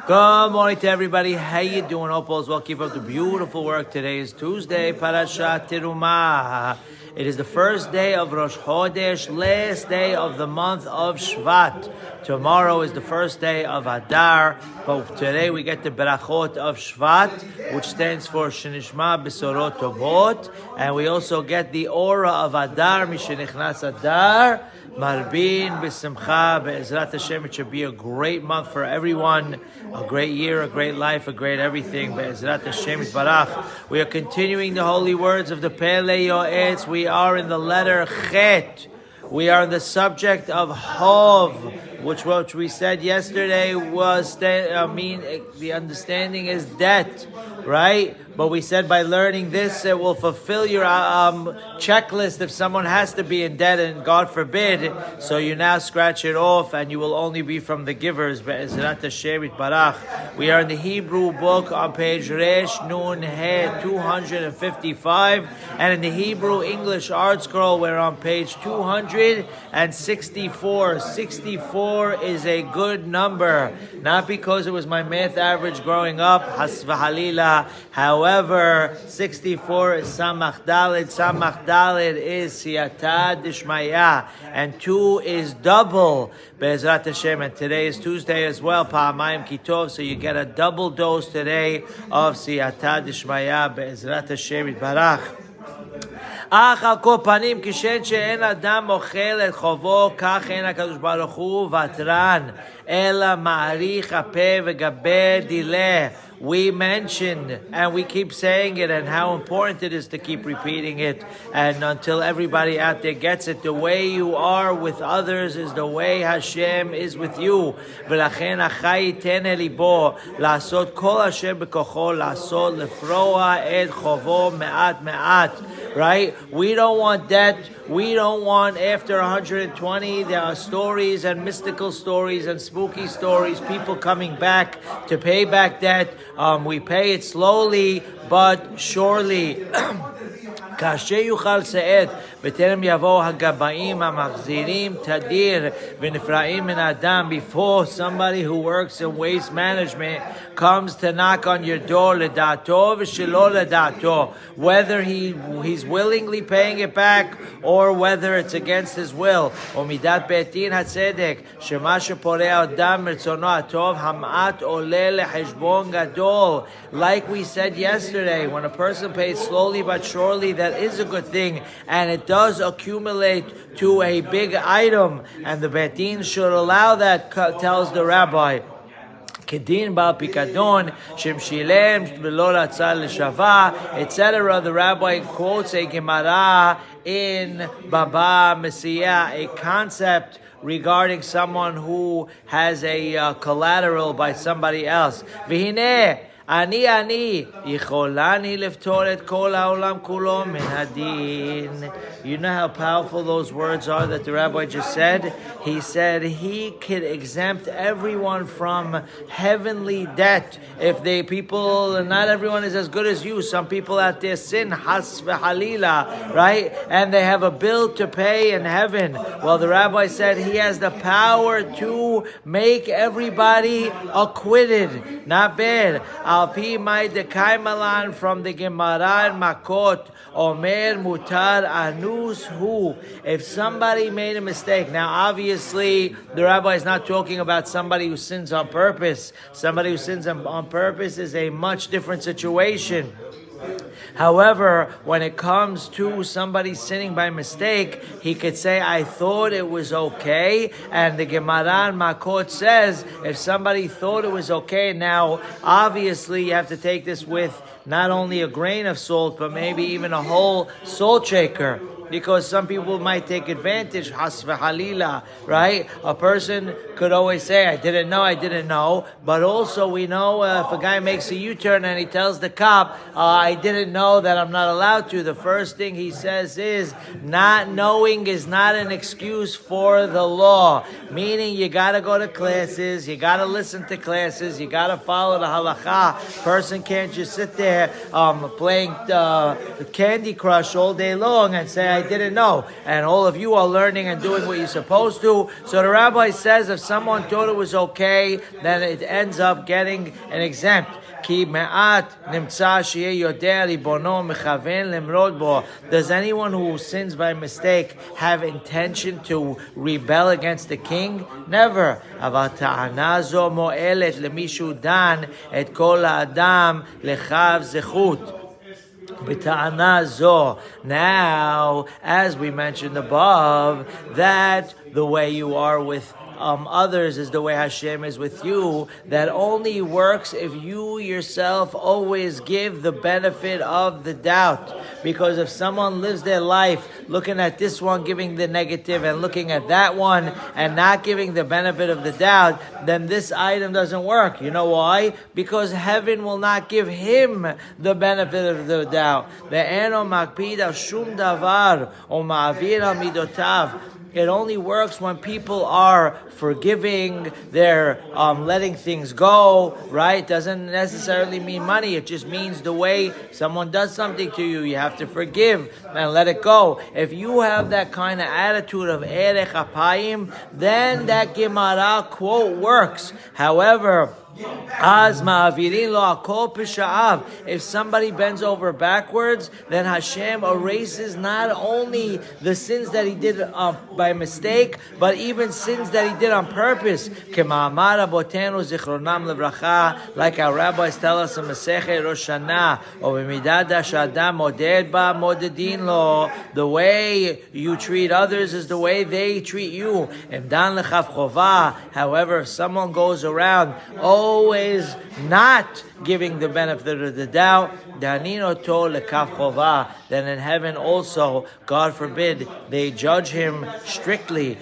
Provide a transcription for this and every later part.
Good morning to everybody. How you doing? Hope all's well. Keep up the beautiful work. Today is Tuesday, Parashat Terumah. It is the first day of Rosh Chodesh, last day of the month of Shvat. Tomorrow is the first day of Adar, but today we get the Berachot of Shvat, which stands for Shenishma Besorot Tovot, and we also get the aura of Adar, Mishenichnas Adar, Marbin B'Simcha Be'ezrat Hashem. It should be a great month for everyone, a great year, a great life, a great everything. Be'ezrat Hashem Barach. We are continuing the holy words of the Pele Yoetz. We are in the letter Chet. We are on the subject of Hov, which we said yesterday was, the understanding is debt, right? But we said by learning this, it will fulfill your checklist if someone has to be in debt, and God forbid, so you now scratch it off and you will only be from the givers. Be'ezrat Hashem Barach. We are in the Hebrew book on page Resh Nun He 255, and in the Hebrew English Art Scroll we're on page 264. 64 is a good number, not because it was my math average growing up, has v'halila. However, 64 is Samach Daled. Samach Daled is Siyata Dishmaya, and 2 is double Be'ezrat Hashem. And today is Tuesday as well, Pa'amayim Kitov, so you get a double dose today of Siyata Dishmaya Be'ezrat Hashem Barach. אך על כל פנים, כשם שאין אדם אוכל את חובו, כך אין הקדוש ברוך הוא ותרן, אלא מעריך הפה וגבה דילה. We mentioned, and we keep saying it, and how important it is to keep repeating it, and until everybody out there gets it, the way you are with others is the way Hashem is with you. ולכן החי ייתן ליבו לעשות כל אשר בכוחו לעשות לפרוע את חובו מעט מעט. Right? We don't want debt. We don't want after 120, there are stories and mystical stories and spooky stories, people coming back to pay back debt. We pay it slowly but surely. כאשר יוכל שאת בטרם יבואו הגבאים המחזירים תדיר ונפרעים מן האדם, before somebody who works in waste management comes to knock on your door לדעתו ושלא לדעתו, whether he's willingly paying it back or whether it's against his will. ומידת בית דין הצדק שמה שפורע אדם מרצונו הטוב המעט עולה לחשבון גדול. Like we said yesterday, when a person pays slowly but surely, that is a good thing, and it does accumulate to a big item, and the Beit Din should allow that, tells the rabbi. Kedin bal pikadon shem shilem v'lo ratzah l'shava, etc. The rabbi quotes a Gemara in Baba Messiah, a concept regarding someone who has a collateral by somebody else. V'hineh אני יכולני לפתור את כל העולם כולו מן הדין. You know how powerful those words are that the rabbi just said? He said he could exempt everyone from heavenly debt. If not everyone is as good as you. Some people out there sin, has v'halila, right? And they have a bill to pay in heaven. Well, the rabbi said he has the power to make everybody acquitted. Not bad. Al pi mai dekai malan, from the Gemara in Makot, Omer mutar anus hu. If somebody made a mistake, now obviously the rabbi is not talking about somebody who sins on purpose. Somebody who sins on purpose is a much different situation. However, when it comes to somebody sinning by mistake, he could say, I thought it was okay. And the Gemara in Makot says, if somebody thought it was okay, now obviously you have to take this with not only a grain of salt, but maybe even a whole salt shaker. Because some people might take advantage, has v'halila, right? A person could always say, I didn't know. But also we know if a guy makes a U-turn and he tells the cop, I didn't know that I'm not allowed to, the first thing he says is, not knowing is not an excuse for the law. Meaning you got to go to classes, you got to listen to classes, you got to follow the halakha. Person can't just sit there playing Candy Crush all day long and say, I didn't know. And all of you are learning and doing what you're supposed to. So the rabbi says if someone thought it was okay, then it ends up getting an exempt. Does anyone who sins by mistake have intention to rebel against the king? Never. Now, as we mentioned above, that the way you are with others is the way Hashem is with you. That only works if you yourself always give the benefit of the doubt. Because if someone lives their life looking at this one, giving the negative, and looking at that one and not giving the benefit of the doubt, then this item doesn't work. You know why? Because heaven will not give him the benefit of the doubt. It only works when people are forgiving, they're letting things go, right? Doesn't necessarily mean money. It just means the way someone does something to you, you have to forgive and let it go. If you have that kind of attitude of erech apayim, then that Gemara quote works. However, if somebody bends over backwards, then Hashem erases not only the sins that he did by mistake, but even sins that he did on purpose. Like our rabbis tell us in Masechet Shoshana, the way you treat others is the way they treat you. However, if someone goes around always not giving the benefit of the doubt, then in heaven also, God forbid, they judge him strictly.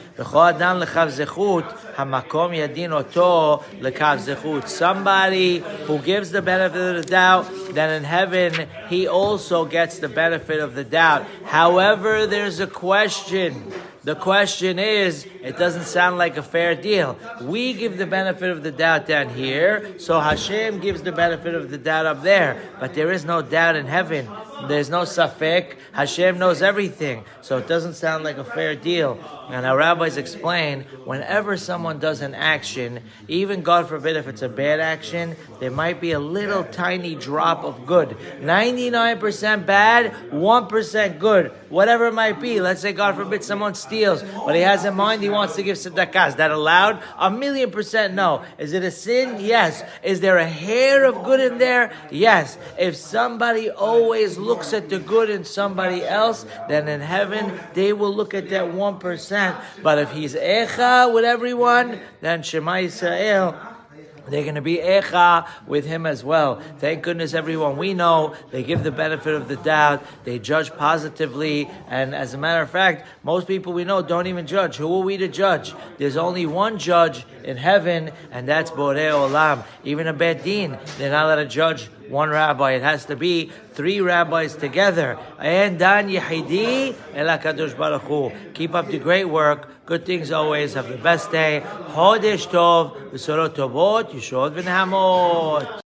Somebody who gives the benefit of the doubt, then in heaven he also gets the benefit of the doubt. However, there's a question. The question is, it doesn't sound like a fair deal. We give the benefit of the doubt down here, so Hashem gives the benefit of the doubt up there. But there is no doubt in heaven. There's no safek. Hashem knows everything. So it doesn't sound like a fair deal. And our rabbis explain, whenever someone does an action, even God forbid if it's a bad action, there might be a little tiny drop of good. 99% bad, 1% good. Whatever it might be. Let's say God forbid someone steals, but he has in mind he wants to give tzedakah. Is that allowed? 1,000,000% no. Is it a sin? Yes. Is there a hair of good in there? Yes. If somebody always looks at the good in somebody else, then in heaven they will look at that 1%. But if he's echa with everyone, then Shema Yisrael, they're going to be echa with him as well. Thank goodness everyone we know, they give the benefit of the doubt, they judge positively, and as a matter of fact, most people we know don't even judge. Who are we to judge? There's only one judge in heaven, and that's Borei Olam. Even a bad din, they're not allowed to judge one rabbi. It has to be 3 rabbis together. And dan yehidi ela kadosh baruch hu. Keep up the great work. Good things always. Have the best day. Chodesh tov, v'sorot tovot, yeshod v'nehamot.